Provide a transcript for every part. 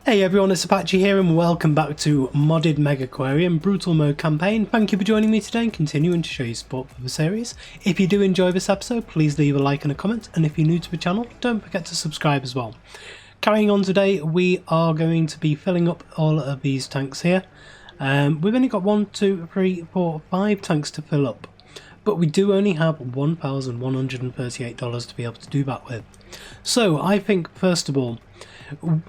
Hey everyone, it's Apache here and welcome back to Modded Megaquarium Brutal Mode Campaign. Thank you for joining me today and continuing to show you support for the series. If you do enjoy this episode, please leave a like and a comment, and if you're new to the channel, don't forget to subscribe as well. Carrying on today, we are going to be filling up all of these tanks here. We've only got 1, 2, 3, 4, 5 tanks to fill up, but we do only have $1,138 to be able to do that with. So I think first of all,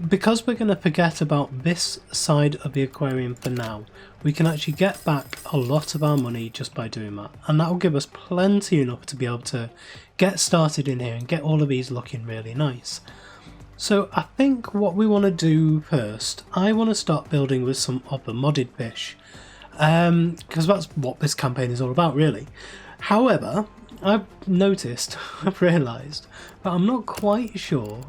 because we're going to forget about this side of the aquarium for now, we can actually get back a lot of our money just by doing that, and that will give us plenty enough to be able to get started in here and get all of these looking really nice. So I think what we want to do first, I want to start building with some of the modded fish, because that's what this campaign is all about really. However, I've noticed, I've realised that I'm not quite sure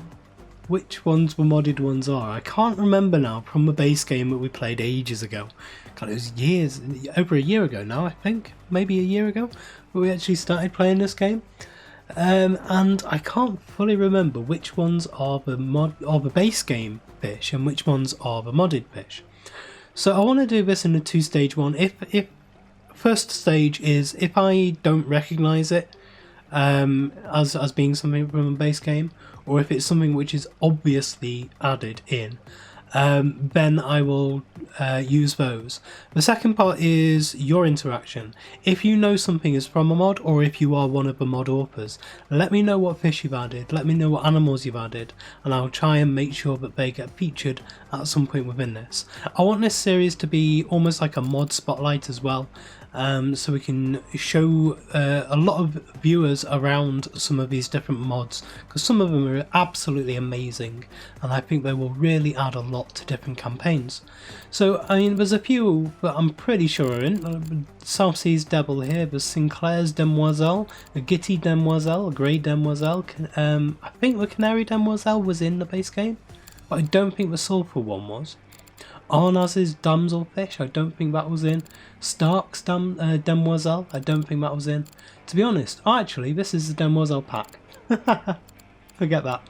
which ones the modded ones are. I can't remember now from the base game that we played ages ago. God, it was years, over a year ago now I think, maybe a year ago, when we actually started playing this game. And I can't fully remember which ones are the base game fish and which ones are the modded fish. So I want to do this in a two-stage one. If first stage is if I don't recognise it as being something from a base game, or if it's something which is obviously added in, then I will use those. The second part is your interaction. If you know something is from a mod, or if you are one of the mod authors, let me know what fish you've added, let me know what animals you've added, and I'll try and make sure that they get featured at some point within this. I want this series to be almost like a mod spotlight as well, so we can show a lot of viewers around some of these different mods, because some of them are absolutely amazing and I think they will really add a lot to different campaigns. So I mean, there's a few that I'm pretty sure are in. South Seas Devil here, there's Sinclair's Demoiselle, a Gitty Demoiselle, a Grey Demoiselle, I think the Canary Demoiselle was in the base game, but I don't think the Sulphur one was. Arnaz's Damselfish, I don't think that was in. Stark's Demoiselle, I don't think that was in. To be honest, actually this is the Demoiselle pack. Forget that.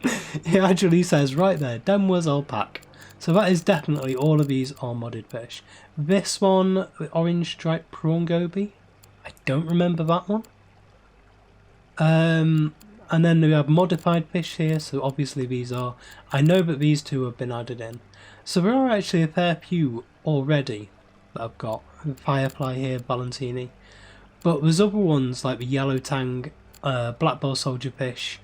It actually says right there, Demoiselle pack. So that is definitely, all of these are modded fish. This one, Orange Striped Prawn Goby, I don't remember that one. And then we have modified fish here, so obviously these are, I know that these two have been added in. So there are actually a fair few already that I've got. Firefly here, Valentini. But there's other ones like the Yellow Tang, Black Ball Soldier Fish,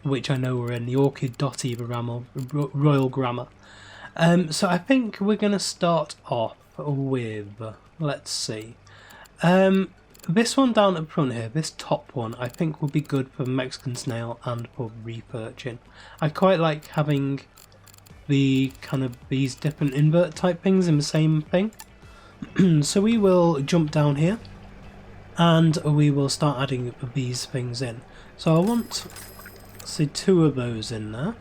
which I know were in the Orchid Dotty, the Royal Grammar. So I think we're going to start off with, let's see. This one down at the front here, this top one, I think will be good for Mexican snail and for reef urchin. I quite like having the kind of these different invert type things in the same thing. So we will jump down here and we will start adding these things in. So I want, say, 2 of those in there,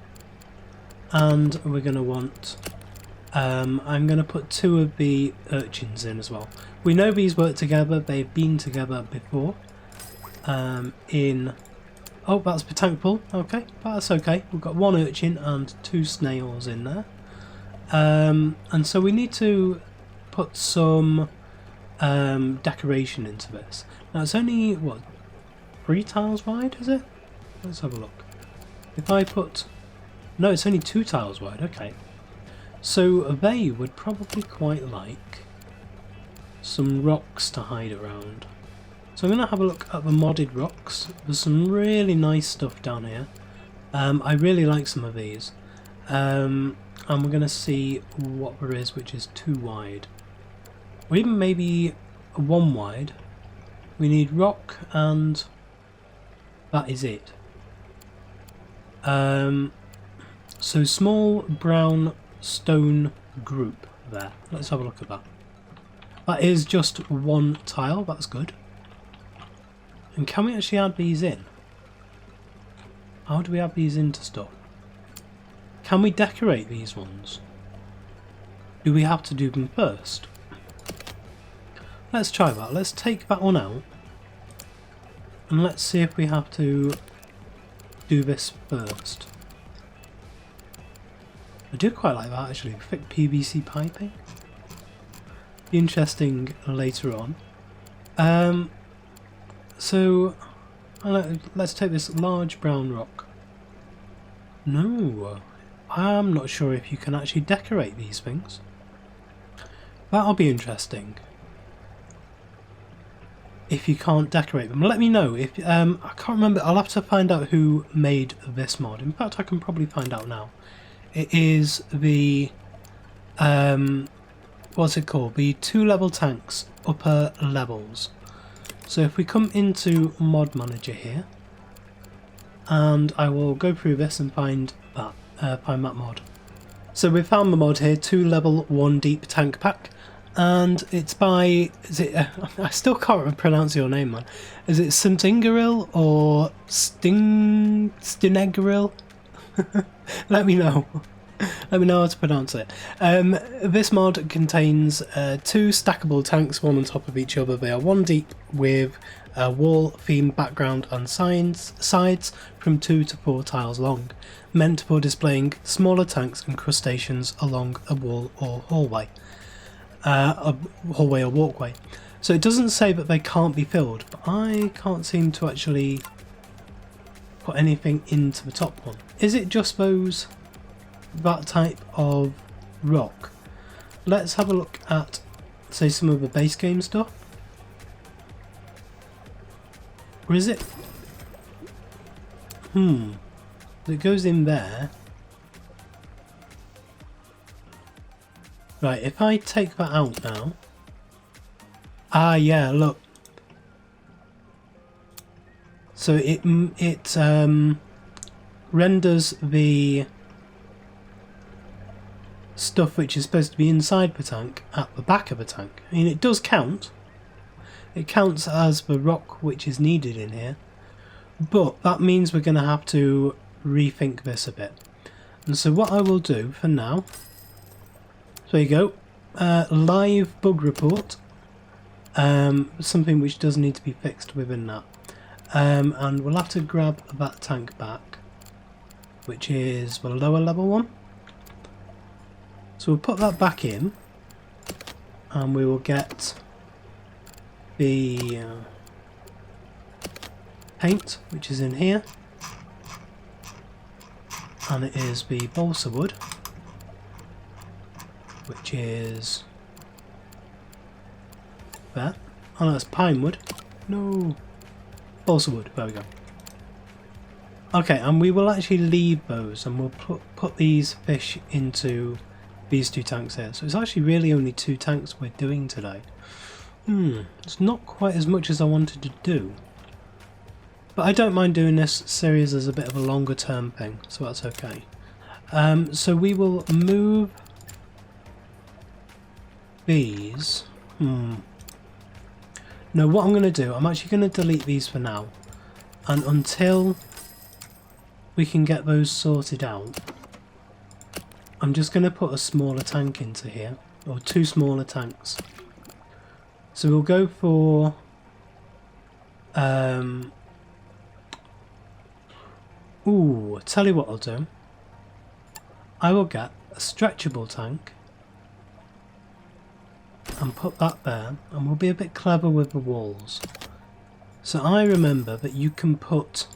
and we're going to want, I'm going to put 2 of the urchins in as well. We know these work together, they've been together before in... Oh, that's the tank full. Okay, that's okay. We've got 1 urchin and 2 snails in there. And so we need to put some decoration into this. Now it's only, what, 3 tiles wide, is it? Let's have a look. If I put... No, it's only 2 tiles wide, okay. So they would probably quite like some rocks to hide around. So I'm going to have a look at the modded rocks. There's some really nice stuff down here. I really like some of these. And we're going to see what there is which is 2 wide. Or even maybe 1 wide. We need rock and that is it. So small brown stone group there. Let's have a look at that. That is just 1 tile, that's good. And can we actually add these in? How do we add these into stuff? Can we decorate these ones? Do we have to do them first? Let's try that. Let's take that one out. And let's see if we have to do this first. I do quite like that actually, thick PVC piping. Be interesting later on. So let's take this large brown rock. No, I'm not sure if you can actually decorate these things. That'll be interesting. If you can't decorate them, let me know. If I can't remember, I'll have to find out who made this mod. In fact, I can probably find out now. It is the what's it called? The 2-level tanks, upper levels. So if we come into Mod Manager here, and I will go through this and find that mod. So we found the mod here, 2-level 1 deep tank pack, and it's by, is it? I still can't pronounce your name, man. Is it Stingeril or Stinegeril? Let me know. Let me know how to pronounce it. This mod contains 2 stackable tanks, one on top of each other. They are 1 deep with a wall, theme, background and sides from 2 to 4 tiles long, meant for displaying smaller tanks and crustaceans along a wall or hallway. A hallway or walkway. So it doesn't say that they can't be filled, but I can't seem to actually put anything into the top one. Is it just that type of rock? Let's have a look at, say, some of the base game stuff. Or is it? It goes in there. Right, if I take that out now. Ah, yeah, look. So it renders the stuff which is supposed to be inside the tank at the back of the tank. I mean, it does count. It counts as the rock which is needed in here. But that means we're going to have to rethink this a bit. And so what I will do for now, so there you go, live bug report, something which does need to be fixed within that. And we'll have to grab that tank back, which is the lower level one. So we'll put that back in, and we will get the paint, which is in here, and it is the balsa wood, which is there. Oh no, that's pine wood. No, balsa wood. There we go. Okay, and we will actually leave those, and we'll put these fish into these 2 tanks here. So it's actually really only 2 tanks we're doing today. It's not quite as much as I wanted to do. But I don't mind doing this series as a bit of a longer term thing, so that's okay. So we will move these. No, what I'm going to do, I'm actually going to delete these for now. And until we can get those sorted out, I'm just going to put a smaller tank into here, or 2 smaller tanks. So we'll go for tell you what I'll do. I will get a stretchable tank and put that there, and we'll be a bit clever with the walls. So I remember that you can put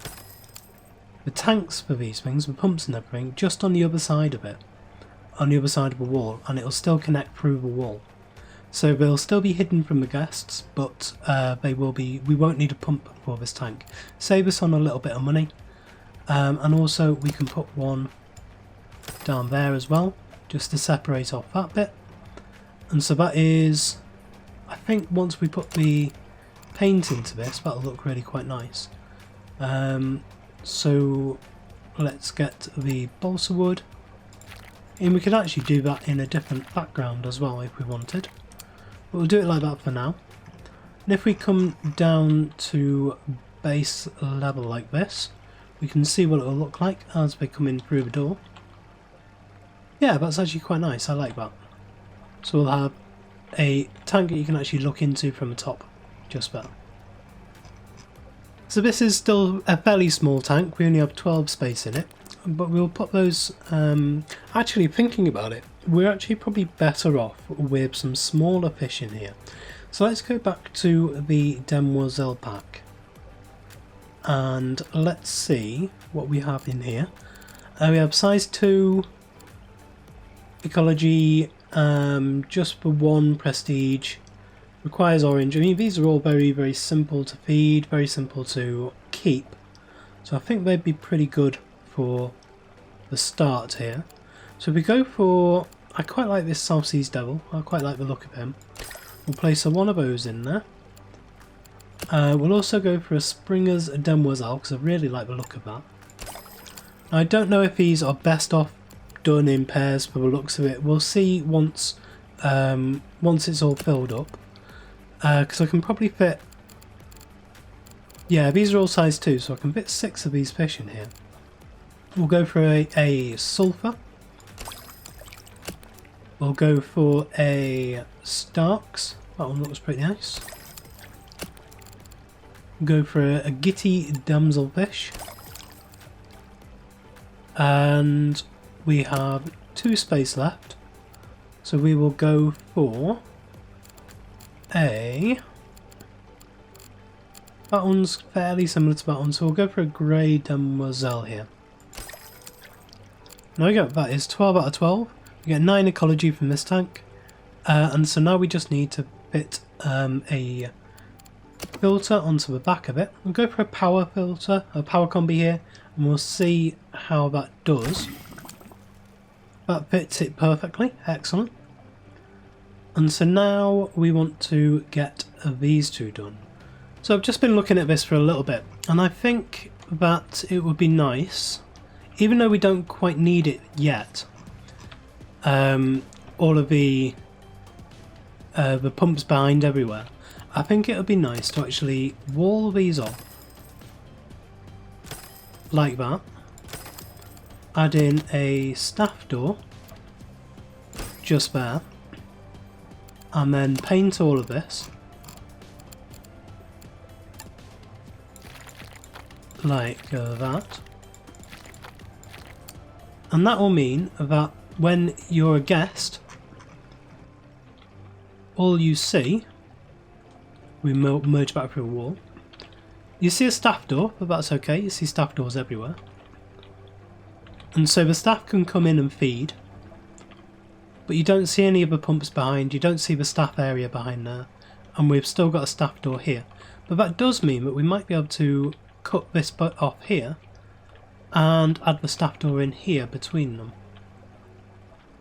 the tanks for these things, the pumps and everything, just on the other side of it. On the other side of the wall, and it'll still connect through the wall. So they'll still be hidden from the guests, but we won't need a pump for this tank. Save us on a little bit of money. And also we can put one down there as well, just to separate off that bit. And so that is, I think once we put the paint into this, that'll look really quite nice. So let's get the balsa wood. And we could actually do that in a different background as well if we wanted. But we'll do it like that for now. And if we come down to base level like this, we can see what it will look like as we come in through the door. Yeah, that's actually quite nice, I like that. So we'll have a tank that you can actually look into from the top, just there. So this is still a fairly small tank, we only have 12 space in it. but we'll put those, actually thinking about it, we're actually probably better off with some smaller fish in here. So let's go back to the Demoiselle pack and let's see what we have in here. We have size 2, ecology, just for 1 prestige, requires orange. I mean, these are all very, very simple to feed, very simple to keep. So I think they'd be pretty good for the start here. So if we go for, I quite like this South Seas Devil, I quite like the look of him. We'll place one of those in there. We'll also go for a Springer's Demoiselle because I really like the look of that. I don't know if these are best off done in pairs for the looks of it. We'll see once it's all filled up. Because I can probably fit, yeah, these are all size 2, so I can fit 6 of these fish in here. We'll go for a sulphur. We'll go for a Starks. That one looks pretty nice. We'll go for a Gitty damselfish. And we have 2 space left. So we will go for that one's fairly similar to that one, so we'll go for a grey Demoiselle here. There we go, that is 12 out of 12. We get 9 ecology from this tank, and so now we just need to fit a filter onto the back of it. We'll go for a power filter, a power combi here, and we'll see how that does. That fits it perfectly, excellent. And so now we want to get these 2 done. So I've just been looking at this for a little bit, and I think that it would be nice, even though we don't quite need it yet, all of the pumps behind everywhere, I think it would be nice to actually wall these off, like that, add in a staff door, just there, and then paint all of this like that, and that will mean that when you're a guest, all you see, we merge back through a wall, you see a staff door, but that's okay, you see staff doors everywhere, and so the staff can come in and feed. But you don't see any of the pumps behind, you don't see the staff area behind there, and we've still got a staff door here. But that does mean that we might be able to cut this bit off here and add the staff door in here between them.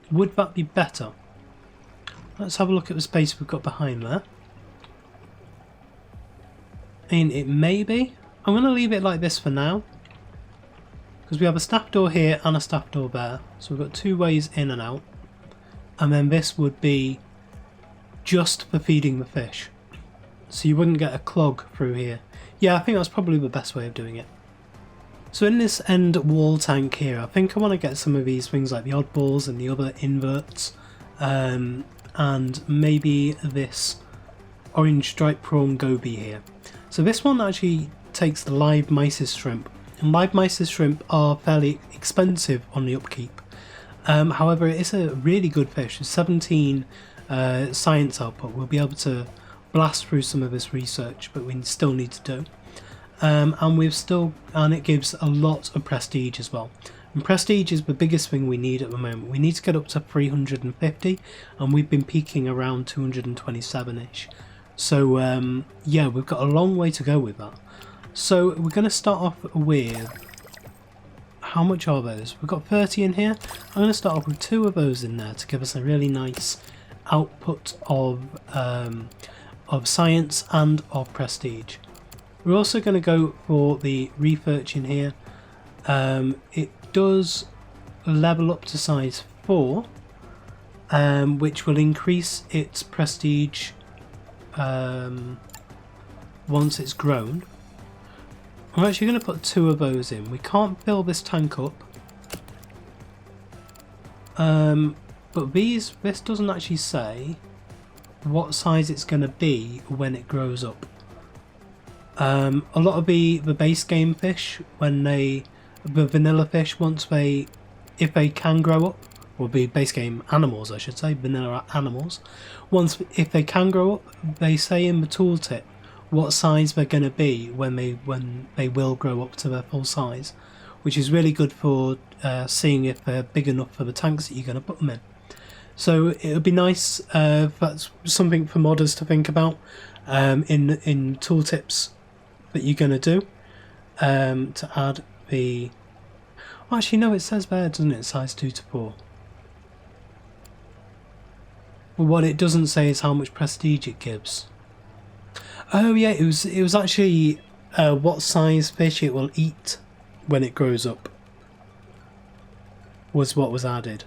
Would that be better? Let's have a look at the space we've got behind there. And it may be. I'm going to leave it like this for now, because we have a staff door here and a staff door there, so we've got 2 ways in and out. And then this would be just for feeding the fish, so you wouldn't get a clog through here. Yeah, I think that's probably the best way of doing it. So in this end wall tank here, I think I want to get some of these things like the oddballs and the other inverts, and maybe this orange striped prawn goby here. So this one actually takes the live mysis shrimp, and live mysis shrimp are fairly expensive on the upkeep. However, it is a really good fish. 17 science output. We'll be able to blast through some of this research, but we still need to do. And it gives a lot of prestige as well. And prestige is the biggest thing we need at the moment. We need to get up to 350, and we've been peaking around 227-ish. So yeah, we've got a long way to go with that. So we're going to start off with, how much are those? We've got 30 in here. I'm going to start off with 2 of those in there to give us a really nice output of science and of prestige. We're also going to go for the research in here. It does level up to size 4, which will increase its prestige once it's grown. I'm actually going to put 2 of those in. We can't fill this tank up. But this doesn't actually say what size it's going to be when it grows up. A lot of the base game fish, when they the vanilla fish, if they can grow up, or be base game animals I should say, vanilla animals, if they can grow up, they say in the tooltip what size they're going to be when they will grow up to their full size, which is really good for seeing if they're big enough for the tanks that you're going to put them in. So it would be nice, that's something for modders to think about in tooltips that you're going to do, to add the... Oh, actually no, it says there, doesn't it, size 2 to 4. But what it doesn't say is how much prestige it gives. Oh yeah, it was actually what size fish it will eat when it grows up was what was added.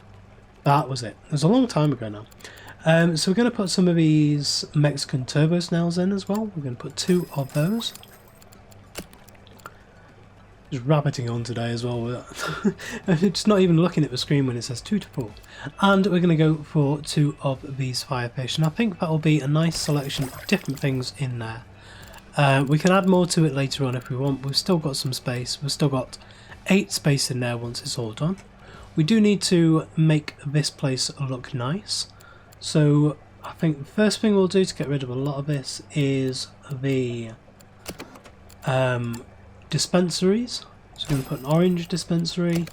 That was it. It was a long time ago now. So we're going to put some of these Mexican turbo snails in as well. We're going to put 2 of those. Just rabbiting on today as well. It's not even looking at the screen when it says 2 to 4. And we're going to go for 2 of these firefish. And I think that will be a nice selection of different things in there. We can add more to it later on if we want. We've still got some space. We've still got 8 space in there once it's all done. We do need to make this place look nice. So I think the first thing we'll do to get rid of a lot of this is the dispensaries. So we're going to put an orange dispensary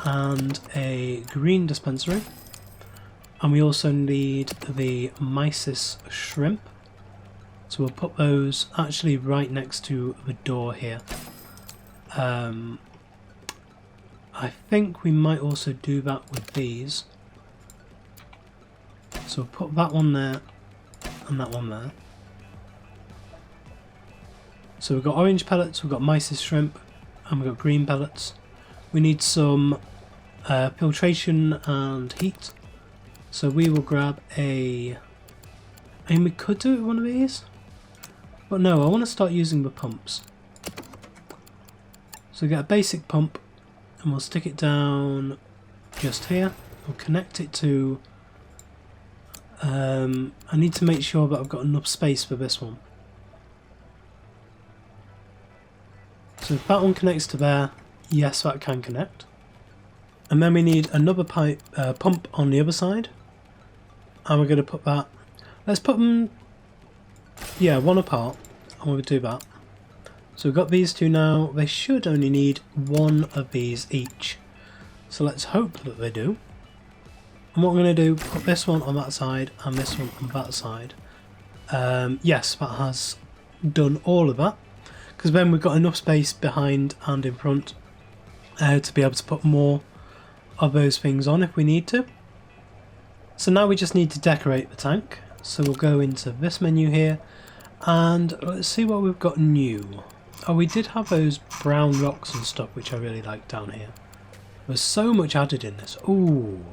and a green dispensary. And we also need the mysis shrimp. So we'll put those actually right next to the door here. I think we might also do that with these. So we'll put that one there and that one there. So we've got orange pellets, we've got mysis shrimp, and we've got green pellets. We need some filtration and heat. So we will grab I mean, we could do it with one of these. But no, I want to start using the pumps. So we get a basic pump, and we'll stick it down just here. We'll connect it to... I need to make sure that I've got enough space for this one. So if that one connects to there, yes, that can connect. And then we need another pump on the other side. And we're going to put that... Let's put them... Yeah, one apart. And we'll do that. So we've got these 2 now. They should only need 1 of these each. So let's hope that they do. And what we're going to do, put this one on that side and this one on that side. Yes, that has done all of that. Because then we've got enough space behind and in front to be able to put more of those things on if we need to. So now we just need to decorate the tank. So we'll go into this menu here and let's see what we've got new. Oh, we did have those brown rocks and stuff which I really like down here. There's so much added in this. Ooh.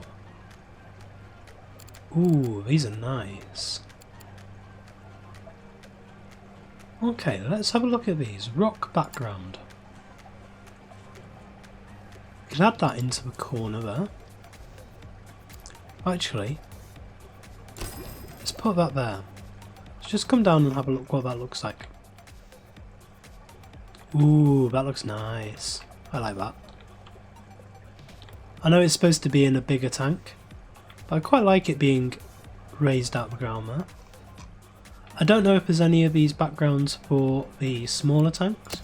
Ooh, these are nice. Okay, let's have a look at these. Rock background. We can add that into the corner there. Actually, let's put that there. Let's just come down and have a look what that looks like. Ooh, that looks nice. I like that. I know it's supposed to be in a bigger tank, but I quite like it being raised out of the ground there. I don't know if there's any of these backgrounds for the smaller tanks.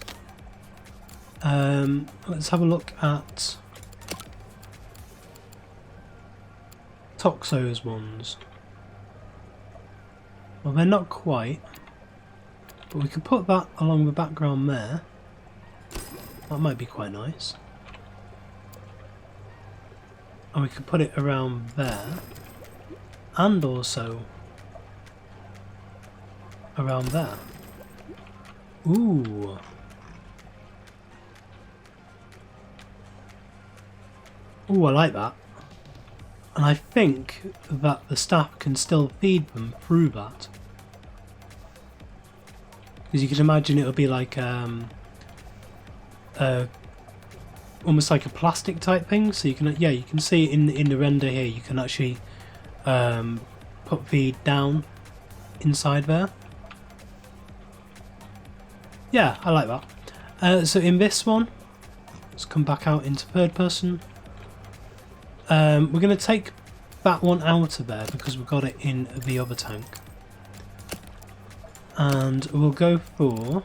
Let's have a look at Toxo's ones. Well, they're not quite, but we could put that along the background there. That might be quite nice. And we could put it around there, and also around there. Ooh. Ooh, I like that. And I think that the staff can still feed them through that. Because you can imagine it would be like almost like a plastic type thing. So you can, yeah, you can see in the render here, you can actually put feed down inside there. Yeah, I like that. So in this one, Let's come back out into third person. We're going to take that one out of there because we've got it in the other tank. And we'll go for...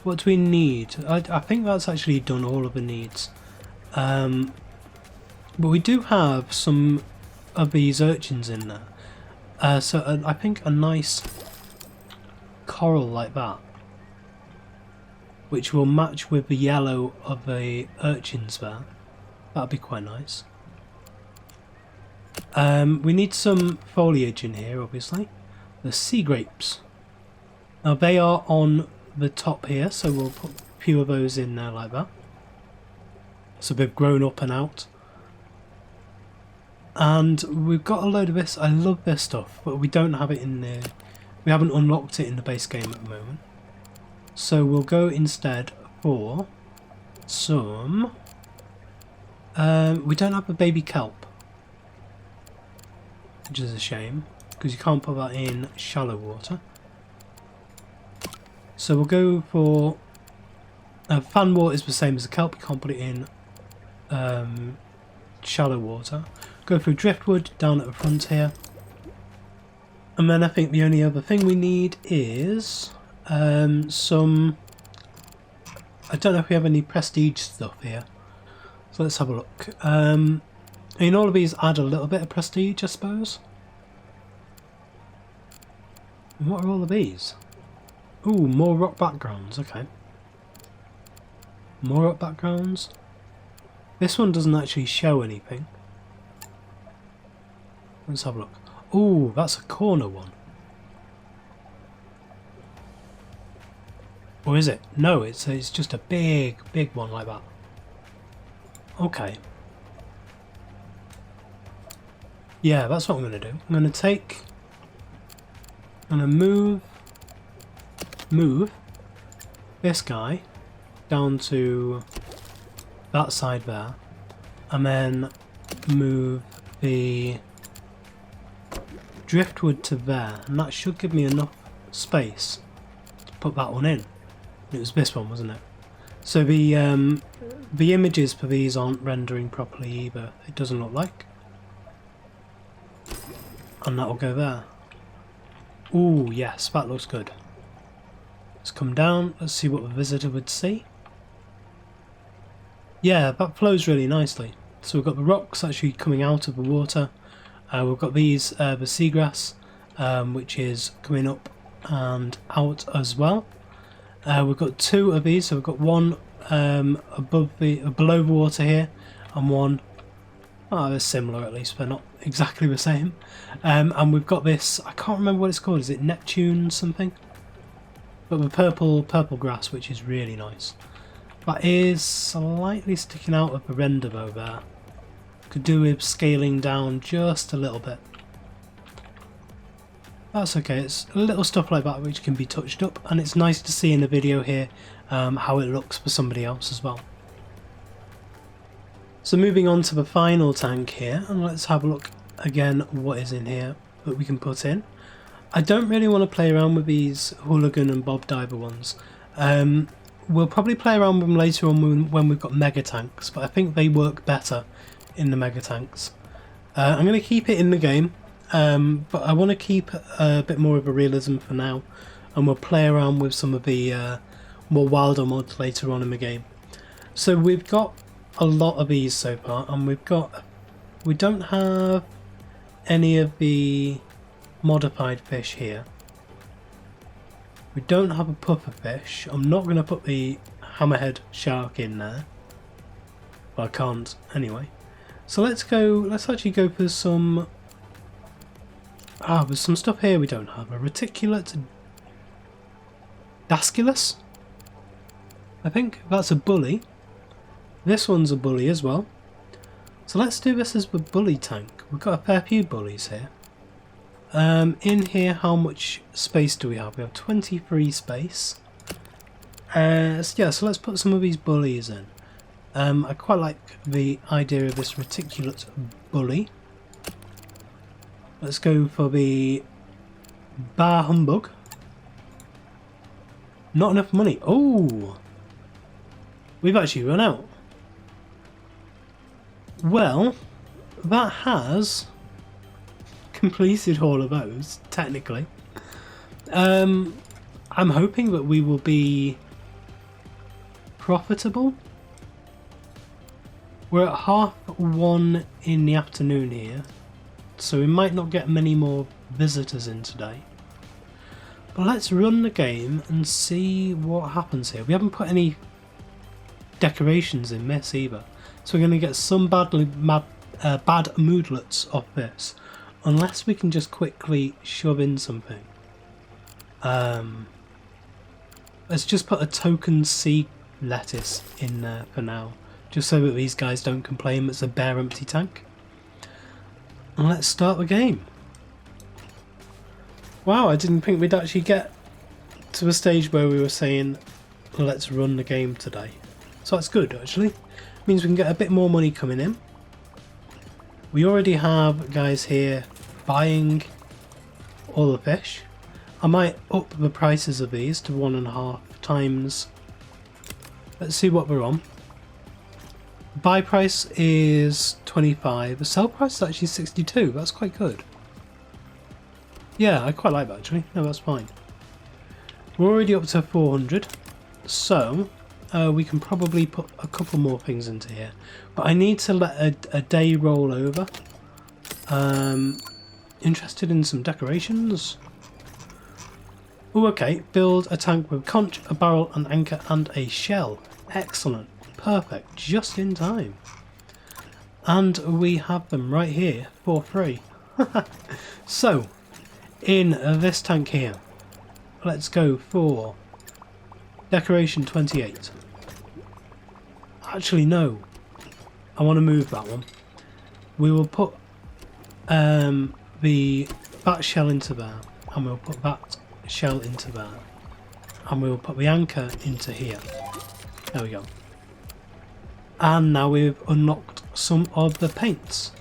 what do we need? I think that's actually done all of the needs. But we do have some of these urchins in there. So I think a nice coral like that, which will match with the yellow of the urchins there. That'd be quite nice. We need some foliage in here, obviously. The sea grapes. Now they are on the top here, so we'll put a few of those in there like that. So they've grown up and out. And we've got a load of this. I love this stuff, but we don't have it in there. We haven't unlocked it in the base game at the moment. So we'll go instead for some... we don't have a baby kelp, which is a shame, because you can't put that in shallow water. So we'll go for... fan water is the same as the kelp, you can't put it in shallow water. Go for driftwood down at the front here. And then I think the only other thing we need is some... I don't know if we have any prestige stuff here. So let's have a look. I mean, all of these add a little bit of prestige, I suppose. And what are all of these? Ooh, more rock backgrounds, okay. More rock backgrounds. This one doesn't actually show anything. Let's have a look. Ooh, that's a corner one. Or is it? No, it's just a big one like that. Okay. Yeah, that's what I'm going to do. I'm going to move this guy down to that side there, and then move the driftwood to there, and that should give me enough space to put that one in. It was this one, wasn't it? So the images for these aren't rendering properly either, it doesn't look like. And that will go there. Ooh, yes, that looks good. Let's come down, let's see what the visitor would see. Yeah, that flows really nicely. So we've got the rocks actually coming out of the water. We've got these, the seagrass, which is coming up and out as well. We've got two of these, so we've got one below the water here, and one, they're similar at least, they're not exactly the same. And we've got this, I can't remember what it's called, is it Neptune something? But the purple grass, which is really nice. That is slightly sticking out of the render though there. Could do with scaling down just a little bit. That's okay, it's little stuff like that which can be touched up, and it's nice to see in the video here how it looks for somebody else as well. So moving on to the final tank here, and let's have a look again what is in here that we can put in. I don't really want to play around with these hooligan and bob diver ones. We'll probably play around with them later on when we've got mega tanks, but I think they work better in the mega tanks. I'm going to keep it in the game, but I want to keep a bit more of a realism for now, and we'll play around with some of the more wilder mods later on in the game. So we've got a lot of these so far, and we don't have any of the modified fish here. We don't have a puffer fish. I'm not going to put the hammerhead shark in there, but I can't anyway. So let's actually go for some... there's some stuff here we don't have. A reticulate dasculus? I think that's a bully. This one's a bully as well. So let's do this as the bully tank. We've got a fair few bullies here. In here, how much space do we have? We have 23 space. Yeah, so let's put some of these bullies in. I quite like the idea of this reticulate bully. Let's go for the bar humbug. Not enough money. Oh! We've actually run out. Well, that has completed all of those, technically. I'm hoping that we will be profitable. We're at 1:30 in the afternoon here, so we might not get many more visitors in today. But let's run the game and see what happens here. We haven't put any decorations in this either, so we're going to get some bad moodlets off this, unless we can just quickly shove in something. Let's just put a token sea lettuce in there for now, just so that these guys don't complain it's a bare empty tank. And let's start the game. Wow, I didn't think we'd actually get to a stage where we were saying let's run the game today. So that's good actually. It means we can get a bit more money coming in. We already have guys here buying all the fish. I might up the prices of these to 1.5 times. Let's see what we're on. Buy price is 25. The sell price is actually 62. That's quite good. Yeah, I quite like that actually. No, that's fine. We're already up to 400. So we can probably put a couple more things into here. But I need to let a day roll over. Interested in some decorations? Oh, okay. Build a tank with conch, a barrel, an anchor, and a shell. Excellent. Perfect. Just in time. And we have them right here for free. So, in this tank here, let's go for decoration 28. Actually, no. I want to move that one. We will put the bat shell into there, and we'll put that shell into there, and we'll put the anchor into here. There we go. And now we've unlocked some of the paints.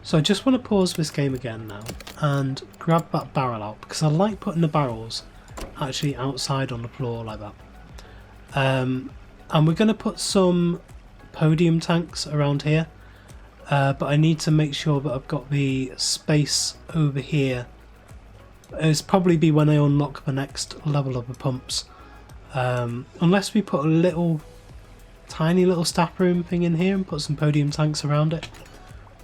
So I just want to pause this game again now and grab that barrel out, because I like putting the barrels actually outside on the floor like that. And we're going to put some podium tanks around here, but I need to make sure that I've got the space over here. It's probably be when I unlock the next level of the pumps, unless we put a little tiny little staff room thing in here and put some podium tanks around it.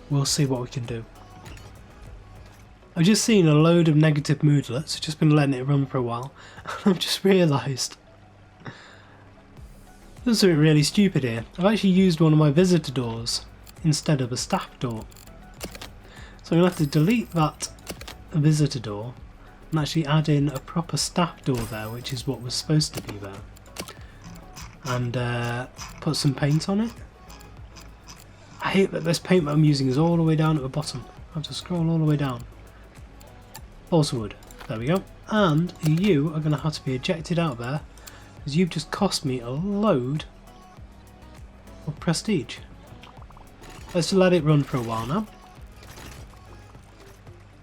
We'll see what we can do. I've just seen a load of negative moodlets. I've just been letting it run for a while, and I've just realised there's something really stupid here. I've actually used one of my visitor doors instead of a staff door. So I'm going to have to delete that visitor door and actually add in a proper staff door there, which is what was supposed to be there. And put some paint on it. I hate that this paint that I'm using is all the way down at the bottom. I have to scroll all the way down. Also wood. There we go. And you are going to have to be ejected out there, because you've just cost me a load of prestige. Let's let it run for a while now.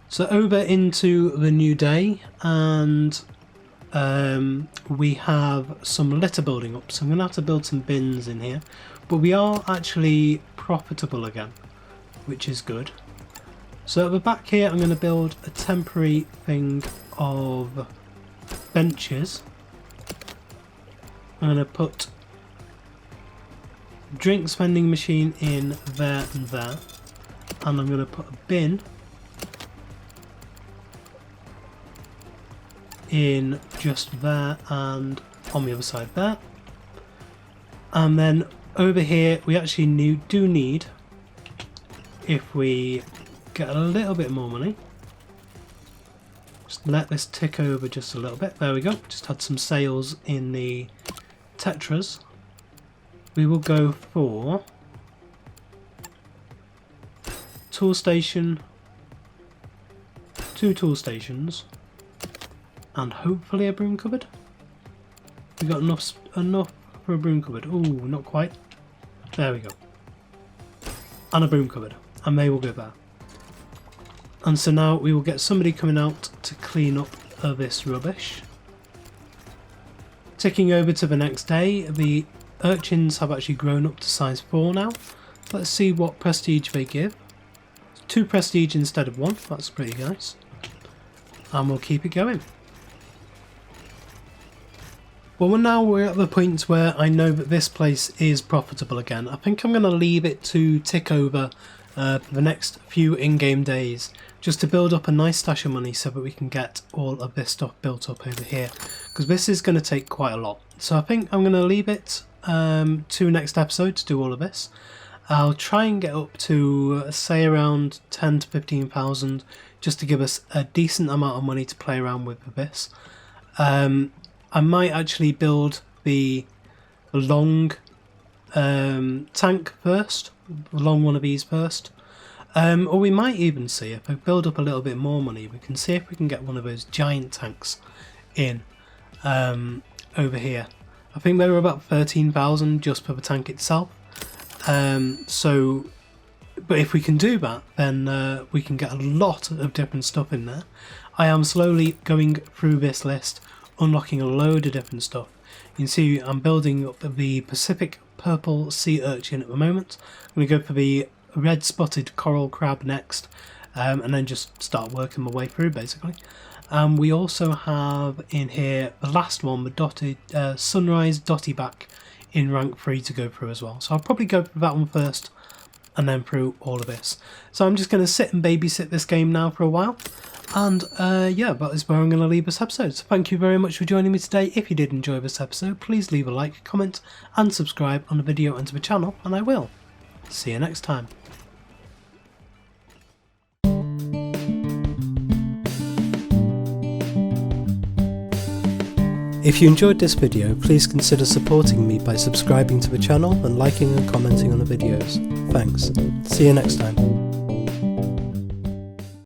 So over into the new day, and we have some litter building up, so I'm going to have to build some bins in here. But we are actually profitable again, which is good. So at the back here I'm going to build a temporary thing of benches. I'm going to put drinks vending machine in there and there, and I'm going to put a bin in just there and on the other side there. And then over here we actually do need, if we get a little bit more money, just let this tick over just a little bit. There we go. Just had some sales in the tetras. We will go for tool station, 2 tool stations, and hopefully a broom cupboard. We got enough for a broom cupboard. Oh, not quite. There we go. And a broom cupboard, and they will go there. And so now we will get somebody coming out to clean up this rubbish. Ticking over to the next day, the urchins have actually grown up to size 4 now. Let's see what prestige they give. 2 prestige instead of 1, that's pretty nice. And we'll keep it going. Well, now we're at the point where I know that this place is profitable again. I think I'm going to leave it to tick over for the next few in-game days, just to build up a nice stash of money so that we can get all of this stuff built up over here, because this is going to take quite a lot. So I think I'm going to leave it to next episode to do all of this. I'll try and get up to say around 10 to 15,000 just to give us a decent amount of money to play around with this. I might actually build the long tank first, the long one of these first. Or we might even see, if we build up a little bit more money, we can see if we can get one of those giant tanks in over here. I think they were about 13,000 just for the tank itself. But if we can do that, then we can get a lot of different stuff in there. I am slowly going through this list, unlocking a load of different stuff. You can see I'm building up the Pacific purple sea urchin at the moment. I'm going to go for the red spotted coral crab next, and then just start working my way through basically. We also have in here the last one, the dotted sunrise dotty back in rank 3 to go through as well. So I'll probably go for that one first and then through all of this. So I'm just going to sit and babysit this game now for a while. And yeah, that is where I'm going to leave this episode. So thank you very much for joining me today. If you did enjoy this episode, please leave a like, comment and subscribe on the video and to the channel, and I will see you next time. If you enjoyed this video, please consider supporting me by subscribing to the channel and liking and commenting on the videos. Thanks. See you next time.